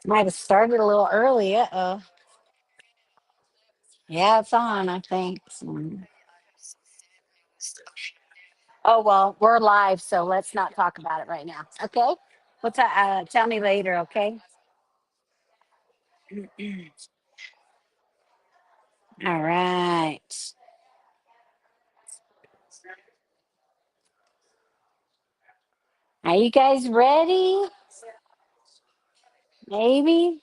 Might have started a little early. Uh-oh. Yeah, it's on, I think. Oh, well, we're live, so let's not talk about it right now. Okay? Tell me later, okay? All right. Are you guys ready? Maybe?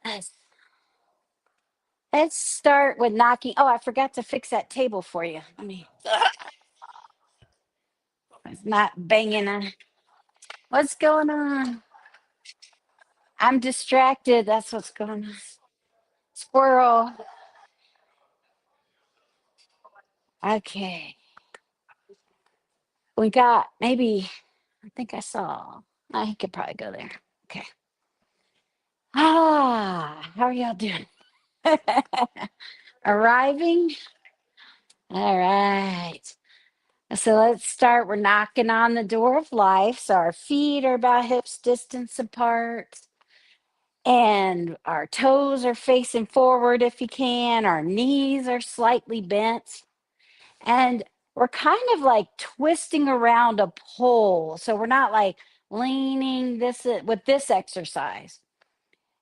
Let's let's start with knocking. Oh, I forgot to fix that table for you. Let me. It's not banging on. What's going on? I'm distracted. That's what's going on. Squirrel. Okay. We got maybe, I think I saw. I could probably go there. Okay. How are y'all doing? Arriving? All right. So let's start. We're knocking on the door of life. So our feet are about hips distance apart. And our toes are facing forward if you can. Our knees are slightly bent. And we're kind of like twisting around a pole. So we're not like leaning this with this exercise.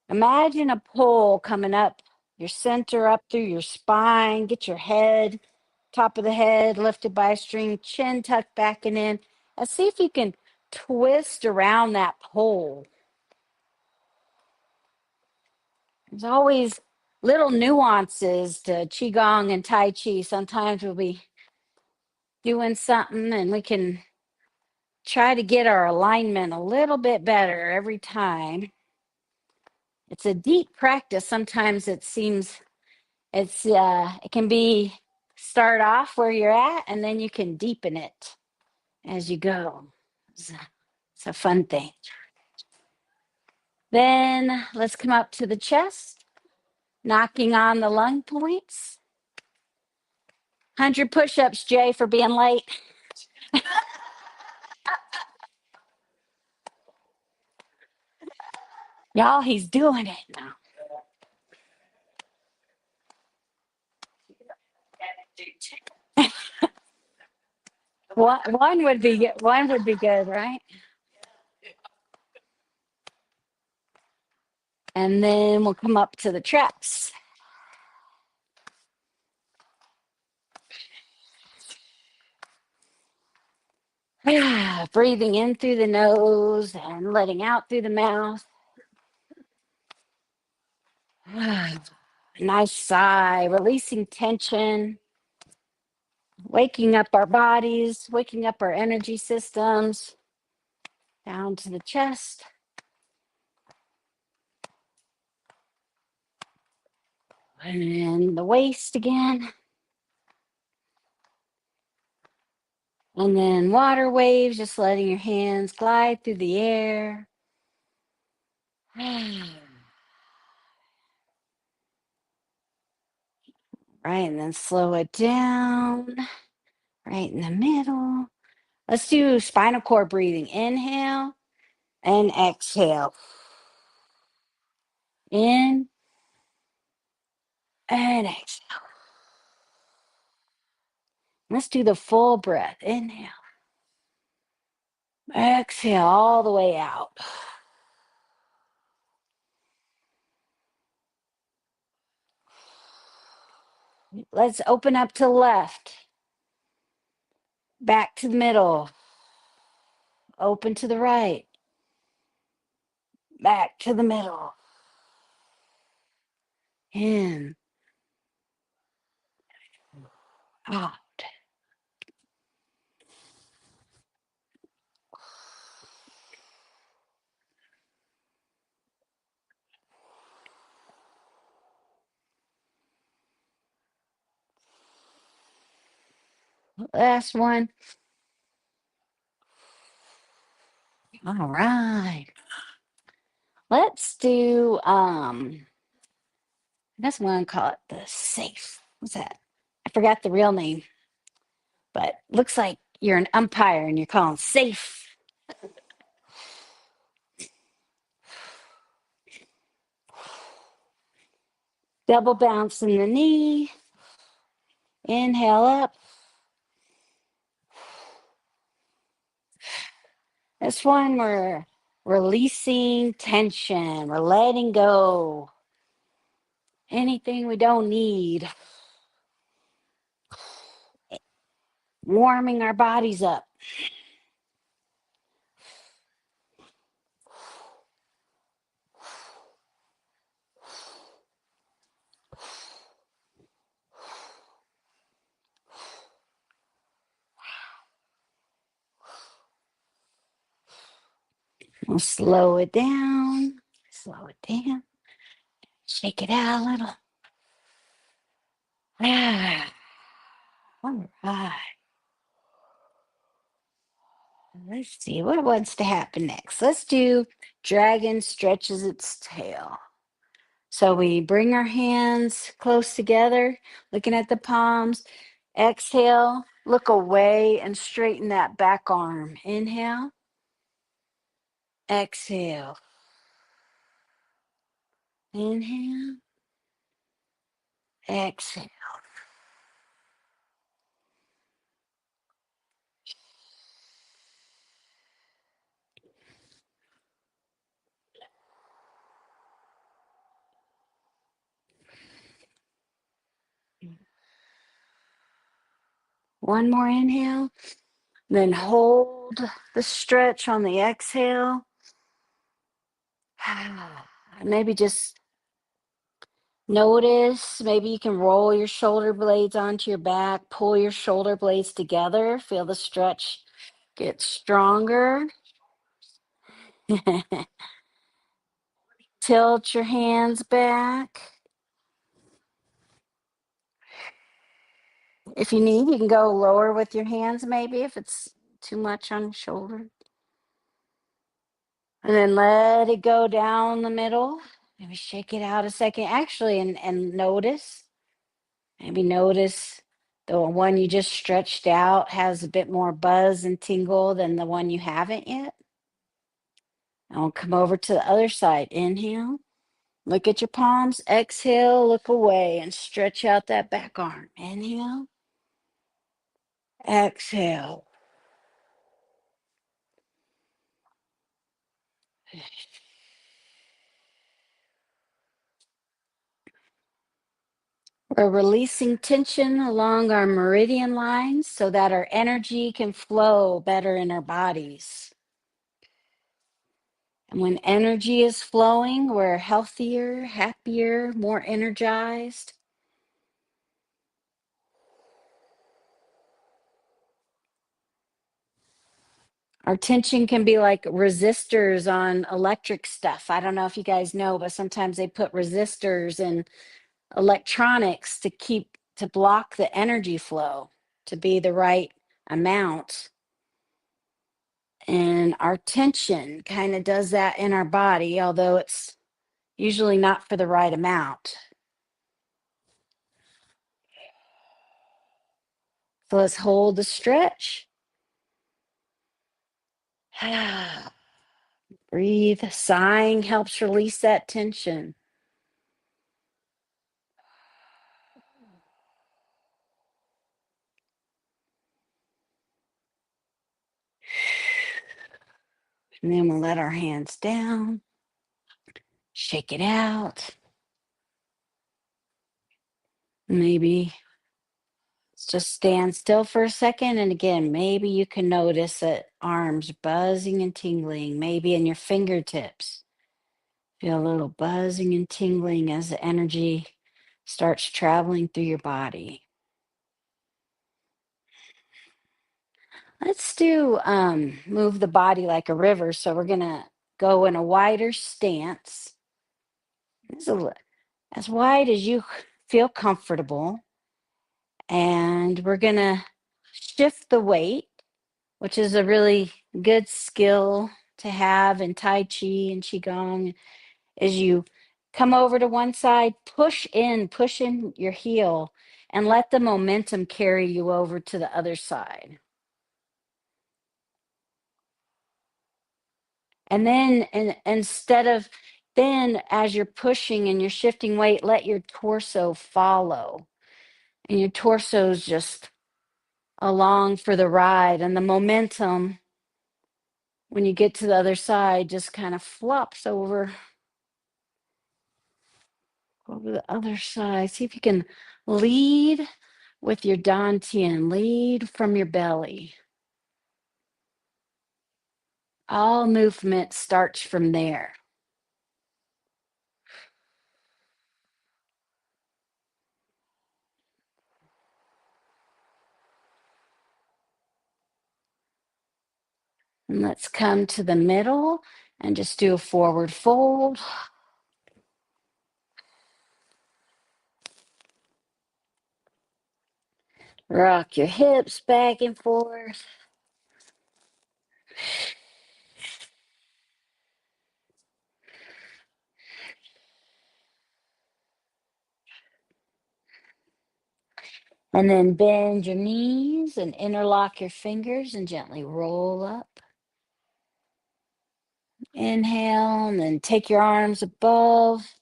Imagine a pole coming up your center, up through your spine. Get your head, top of the head lifted by a string, chin tucked back and in. And see if you can twist around that pole. There's always little nuances to Qigong and Tai Chi. Sometimes we'll be doing something and we can try to get our alignment a little bit better every time. It's a deep practice. Sometimes it seems it can be start off where you're at and then you can deepen it as you go. It's a fun thing. Then let's come up to the chest, knocking on the lung points. 100 push-ups, Jay, for being late. Y'all, he's doing it now. One would be good. One would be good, right? And then we'll come up to the traps. Breathing in through the nose and letting out through the mouth. Nice sigh, releasing tension, waking up our bodies, waking up our energy systems, down to the chest. And the waist again. And then water waves, just letting your hands glide through the air. Right, and then slow it down. Right in the middle. Let's do spinal cord breathing. Inhale and exhale. In and exhale. Let's do the full breath. Inhale. Exhale all the way out. Let's open up to the left. Back to the middle. Open to the right. Back to the middle. In. Out. Last one. All right. Let's do I guess I'm gonna call it the safe. What's that? I forgot the real name. but looks like you're an umpire and you're calling safe. Double bounce in the knee. Inhale up. This one, we're releasing tension. We're letting go. Anything we don't need. Warming our bodies up. We'll slow it down. Slow it down. Shake it out a little. Ah, all right. Let's see what wants to happen next. Let's do dragon stretches its tail. So we bring our hands close together, looking at the palms. Exhale, look away and straighten that back arm. Inhale, exhale. Inhale, exhale. One more inhale, then hold the stretch on the exhale. Maybe just notice, maybe you can roll your shoulder blades onto your back, pull your shoulder blades together, feel the stretch get stronger. Tilt your hands back. If you need, you can go lower with your hands, maybe if it's too much on your shoulder. And then let it go down the middle. Maybe shake it out a second. Actually, and notice. Maybe notice the one you just stretched out has a bit more buzz and tingle than the one you haven't yet. And we'll come over to the other side. Inhale. Look at your palms. Exhale. Look away and stretch out that back arm. Inhale. Exhale. We're releasing tension along our meridian lines so that our energy can flow better in our bodies. And when energy is flowing, we're healthier, happier, more energized. Our tension can be like resistors on electric stuff. I don't know if you guys know, but sometimes they put resistors in electronics to block the energy flow to be the right amount. And our tension kind of does that in our body, although it's usually not for the right amount. So let's hold the stretch. Breathe. Sighing helps release that tension. And then we'll let our hands down. Shake it out. Maybe just stand still for a second. And again, maybe you can notice that arms buzzing and tingling, maybe in your fingertips. Feel a little buzzing and tingling as the energy starts traveling through your body. Let's do move the body like a river. So we're gonna go in a wider stance. As wide as you feel comfortable. And we're gonna shift the weight, which is a really good skill to have in Tai Chi and Qigong. As you come over to one side, push in your heel and let the momentum carry you over to the other side. And then, and instead of, then as you're pushing and you're shifting weight, let your torso follow. And your torso's just along for the ride. And the momentum, when you get to the other side, just kind of flops over the other side. See if you can lead with your dantian, lead from your belly. All movement starts from there. And let's come to the middle and just do a forward fold. Rock your hips back and forth. And then bend your knees and interlock your fingers and gently roll up. Inhale, and then take your arms above.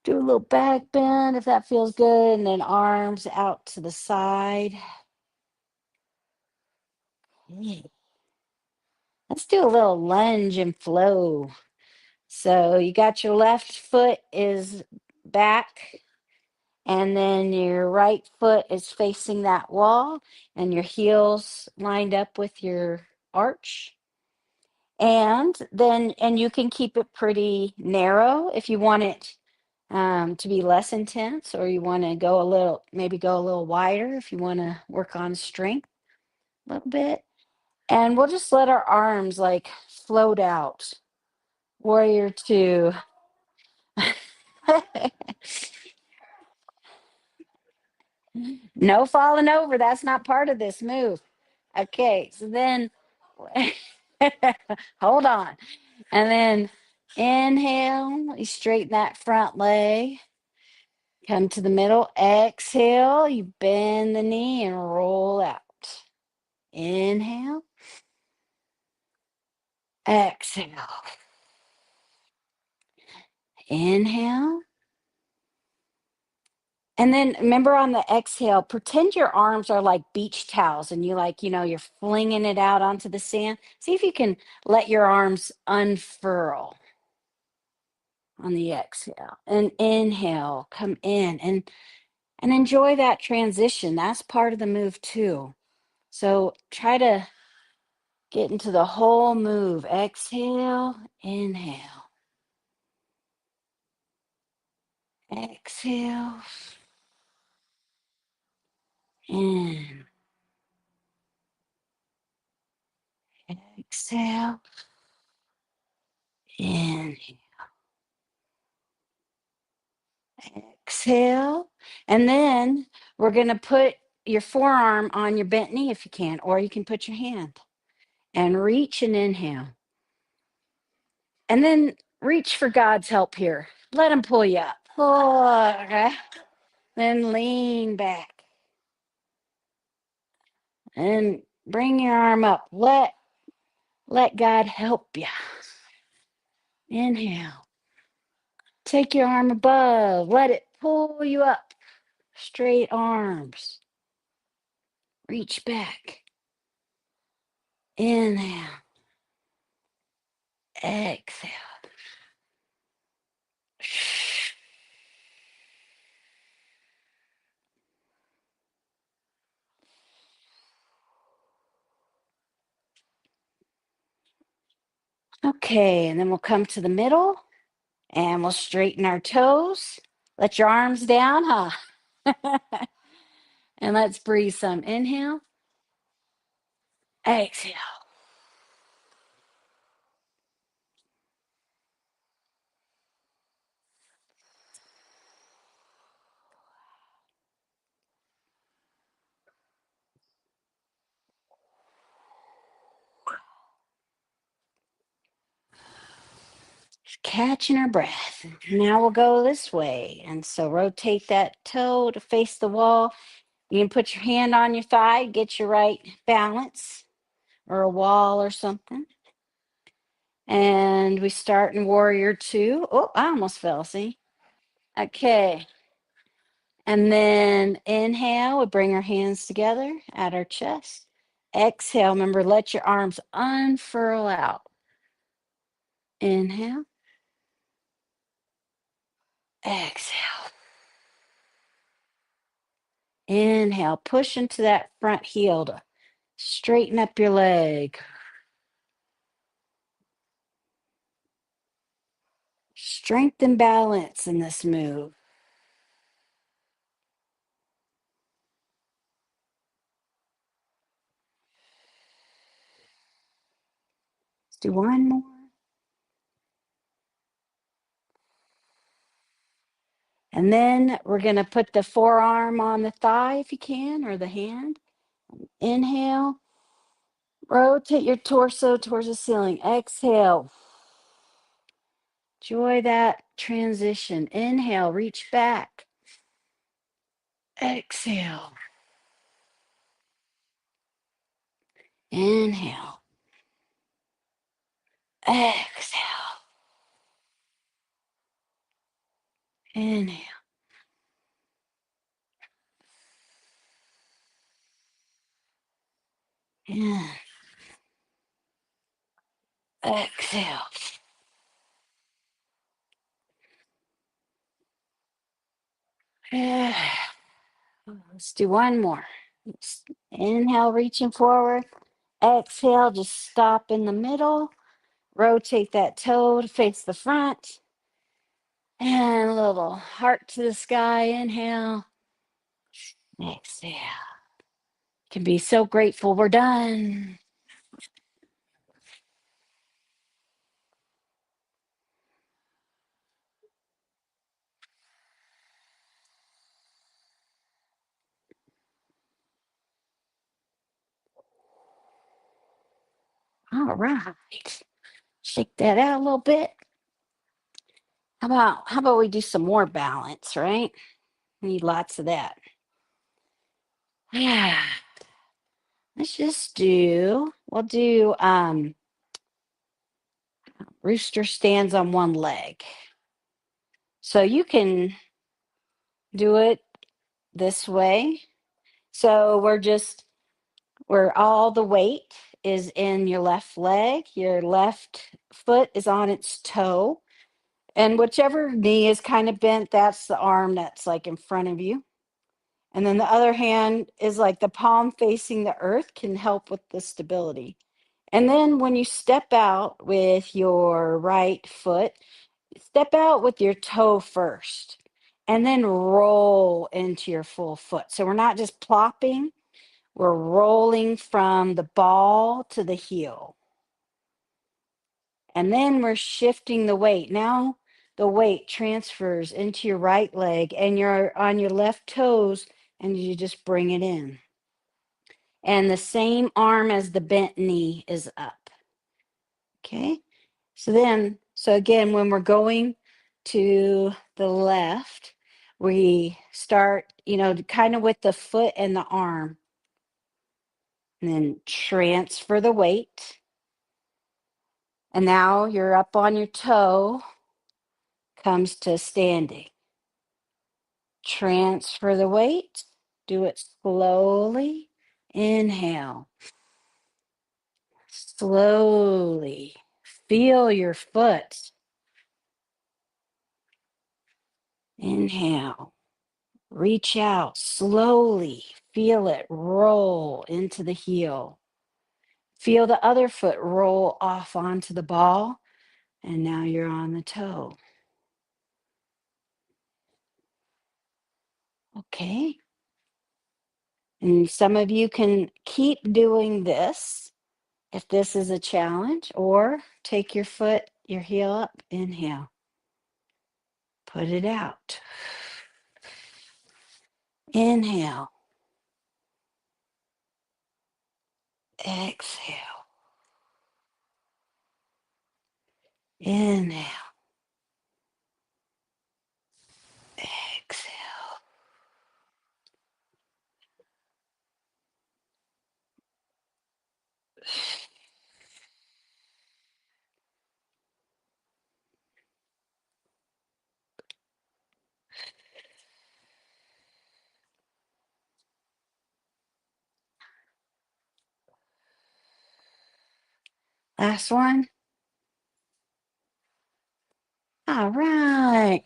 Do a little back bend if that feels good, and then arms out to the side. Let's do a little lunge and flow. So you got your left foot is back, and then your right foot is facing that wall, and your heels lined up with your arch. And then, and you can keep it pretty narrow if you want it to be less intense, or you want to go a little, maybe go a little wider if you want to work on strength a little bit. And we'll just let our arms like float out. Warrior two. No falling over. That's not part of this move. Okay, so then hold on. And then inhale, you straighten that front leg. Come to the middle. Exhale, you bend the knee and roll out. Inhale. Exhale. Inhale. And then remember on the exhale, pretend your arms are like beach towels and you like, you're flinging it out onto the sand. See if you can let your arms unfurl on the exhale. And inhale, come in and enjoy that transition. That's part of the move too. So try to get into the whole move. Exhale, inhale. Exhale, in. Exhale, in. Exhale. And then we're going to put your forearm on your bent knee if you can, or you can put your hand and reach and inhale. And then reach for God's help here. Let him pull you up. Oh, okay. Then lean back and bring your arm up. Let God help you. Inhale. Take your arm above. Let it pull you up. Straight arms. Reach back. Inhale. Exhale. Okay, and then we'll come to the middle and we'll straighten our toes. Let your arms down, huh? And let's breathe some. Inhale. Exhale. catching our breath. Now we'll go this way. And so rotate that toe to face the wall. You can put your hand on your thigh, get your right balance, or a wall or something. And we start in warrior two. Oh, I almost fell, see? Okay. And then inhale, we bring our hands together at our chest. Exhale, remember, let your arms unfurl out. Inhale. Exhale. Inhale, push into that front heel to straighten up your leg. Strength and balance in this move. Let's do one more. And then we're going to put the forearm on the thigh if you can, or the hand. Inhale. Rotate your torso towards the ceiling. Exhale. Enjoy that transition. Inhale, reach back. Exhale. Inhale. Exhale. Inhale. In. Exhale. Let's do one more. Inhale, reaching forward. Exhale, just stop in the middle. Rotate that toe to face the front. And a little heart to the sky. Inhale. Exhale. Can be so grateful we're done. All right. Shake that out a little bit. How about we do some more balance, right? Need lots of that. Yeah. Let's just we'll do rooster stands on one leg. So you can do it this way. So where all the weight is in your left leg, your left foot is on its toe, and whichever knee is kind of bent, that's the arm that's like in front of you. And then the other hand is like the palm facing the earth can help with the stability. And then when you step out with your right foot, step out with your toe first and then roll into your full foot. So we're not just plopping, we're rolling from the ball to the heel. And then we're shifting the weight. Now the weight transfers into your right leg and you're on your left toes and you just bring it in. And the same arm as the bent knee is up. Okay. So again, when we're going to the left, we start, kind of with the foot and the arm, and then transfer the weight. And now you're up on your toe, comes to standing. Transfer the weight, do it slowly. Inhale. Slowly feel your foot. Inhale. Reach out slowly. Feel it roll into the heel. Feel the other foot roll off onto the ball. And now you're on the toe. Okay. And some of you can keep doing this if this is a challenge, or take your foot, your heel up. Inhale. Put it out. Inhale. Exhale. Inhale. Last one. All right.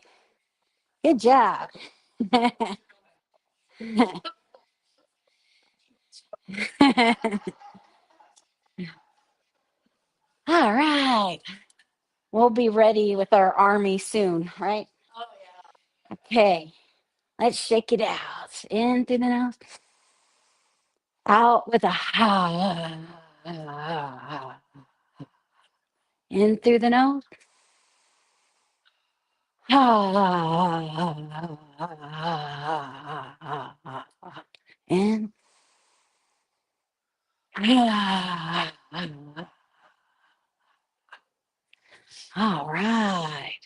Good job. All right. We'll be ready with our army soon, right? Okay. Let's shake it out. In through the nose, out with a ha. In through the nose. In. All right.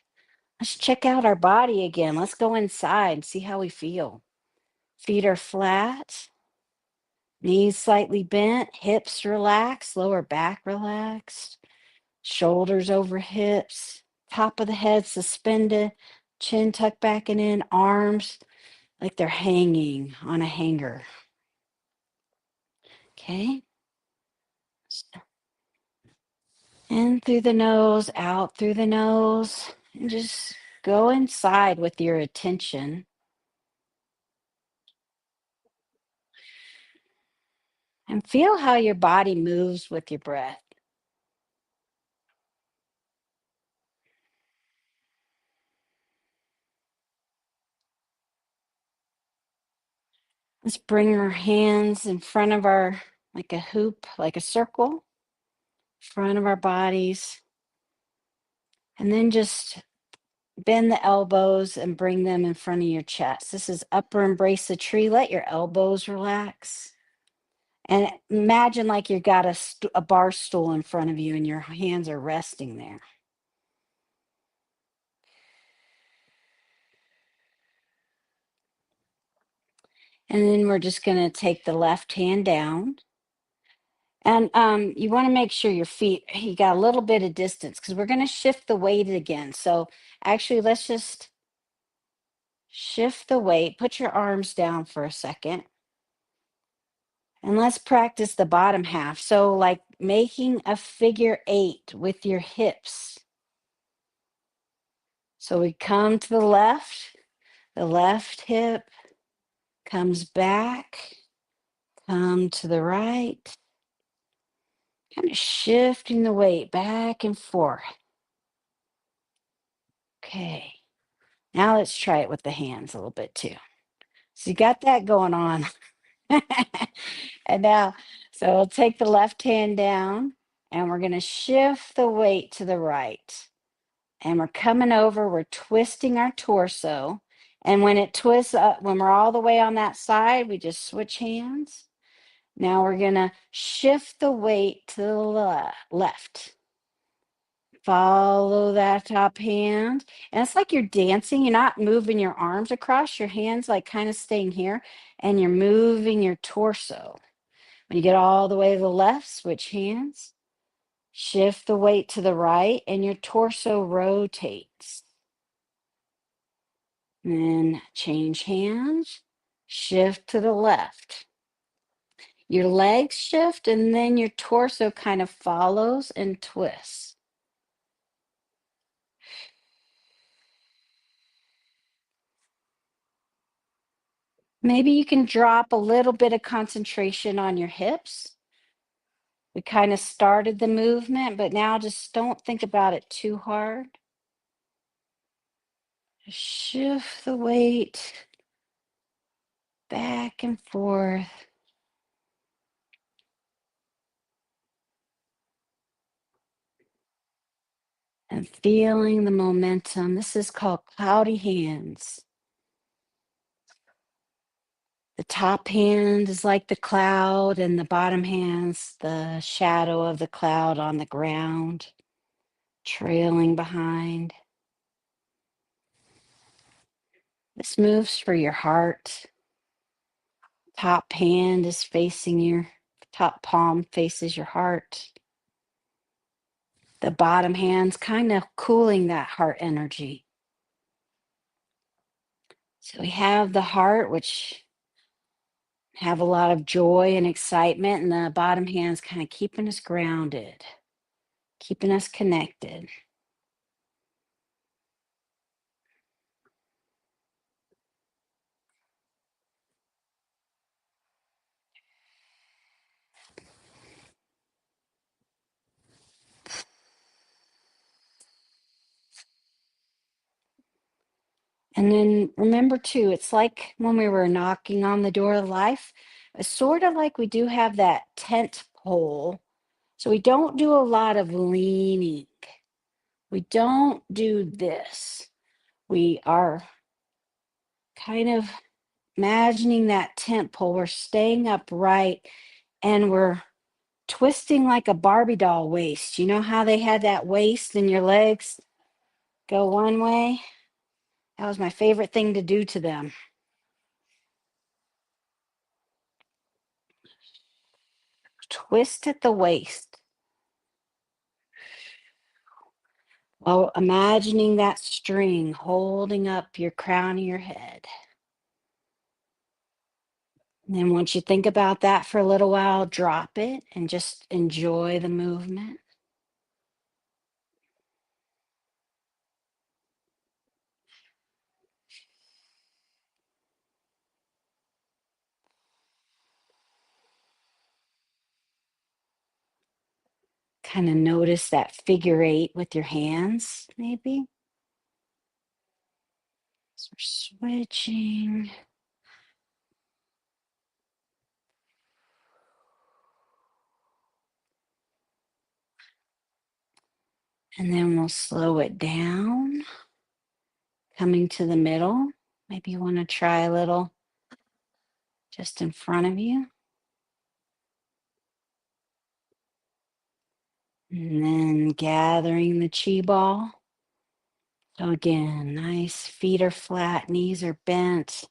Let's check out our body again. Let's go inside and see how we feel. Feet are flat, knees slightly bent, hips relaxed, lower back relaxed, shoulders over hips, top of the head suspended, chin tucked back and in, arms like they're hanging on a hanger. Okay. In through the nose, out through the nose, and just go inside with your attention. And feel how your body moves with your breath. Let's bring our hands in front of our, like a hoop, like a circle, front of our bodies. And then just bend the elbows and bring them in front of your chest. This is upper embrace the tree. Let your elbows relax. And imagine like you've got a bar stool in front of you and your hands are resting there. And then we're just going to take the left hand down. And you want to make sure your feet, you got a little bit of distance because we're going to shift the weight again. So actually, let's just shift the weight. Put your arms down for a second. And let's practice the bottom half. So like making a figure 8 with your hips. So we come to the left hip comes back, come to the right, kind of shifting the weight back and forth. Okay. Now let's try it with the hands a little bit too. So you got that going on. And now, so we'll take the left hand down and we're going to shift the weight to the right. And we're coming over, we're twisting our torso. And when it twists up, when we're all the way on that side, we just switch hands. Now we're going to shift the weight to the left. Follow that top hand. And it's like you're dancing. You're not moving your arms across, your hands like kind of staying here, and you're moving your torso. When you get all the way to the left, switch hands. Shift the weight to the right, and your torso rotates. Then change hands, shift to the left. Your legs shift, and then your torso kind of follows and twists. Maybe you can drop a little bit of concentration on your hips. We kind of started the movement, but now just don't think about it too hard. Shift the weight back and forth. And feeling the momentum. This is called cloudy hands. The top hand is like the cloud, and the bottom hand's the shadow of the cloud on the ground, trailing behind. This moves for your heart. Top hand is facing your top palm faces your heart. The bottom hand's kind of cooling that heart energy. So we have the heart, which have a lot of joy and excitement, and the bottom hand's kind of keeping us grounded. keeping us connected. And then remember too, it's like when we were knocking on the door of life, it's sort of like we do have that tent pole. So we don't do a lot of leaning. We don't do this. We are kind of imagining that tent pole. We're staying upright and we're twisting like a Barbie doll waist. You know how they had that waist and your legs go one way? That was my favorite thing to do to them. Twist at the waist while imagining that string holding up your crown of your head. And then once you think about that for a little while, drop it and just enjoy the movement. Kind of notice that figure eight with your hands, maybe. So we're switching. And then we'll slow it down, coming to the middle. Maybe you want to try a little just in front of you. And then gathering the chi ball. So again, nice feet are flat, knees are bent,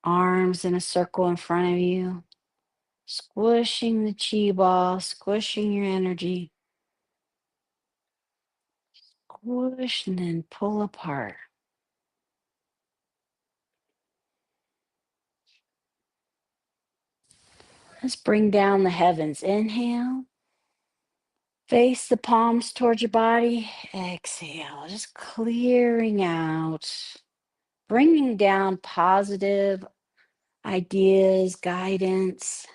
arms in a circle in front of you. Squishing the chi ball, squishing your energy. Squish and then pull apart. Let's bring down the heavens. Inhale. Face the palms towards your body. Exhale, just clearing out, bringing down positive ideas, guidance.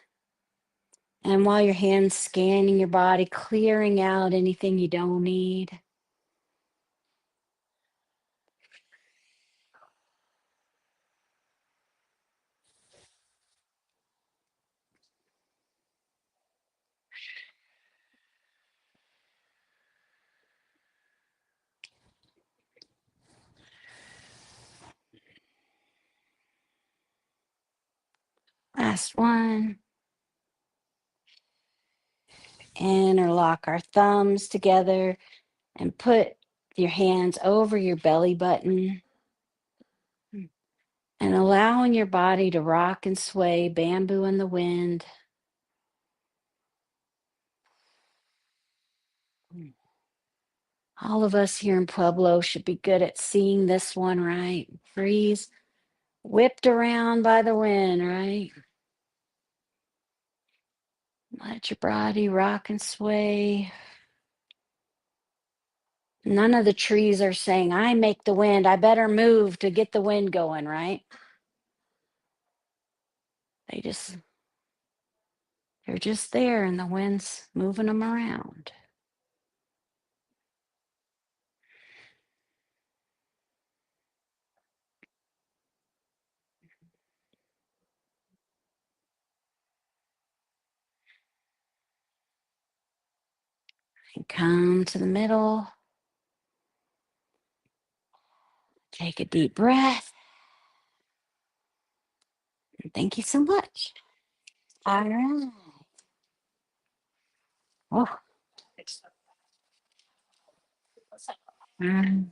And while your hands scanning your body, clearing out anything you don't need. Last one. Interlock our thumbs together and put your hands over your belly button and allowing your body to rock and sway, bamboo in the wind. All of us here in Pueblo should be good at seeing this one, right? Breeze whipped around by the wind, right? Let your body rock and sway. None of the trees are saying, I make the wind, I better move to get the wind going, right? They just, they're just there and the wind's moving them around. And come to the middle. Take a deep breath. And thank you so much. All right. Oh. Mm.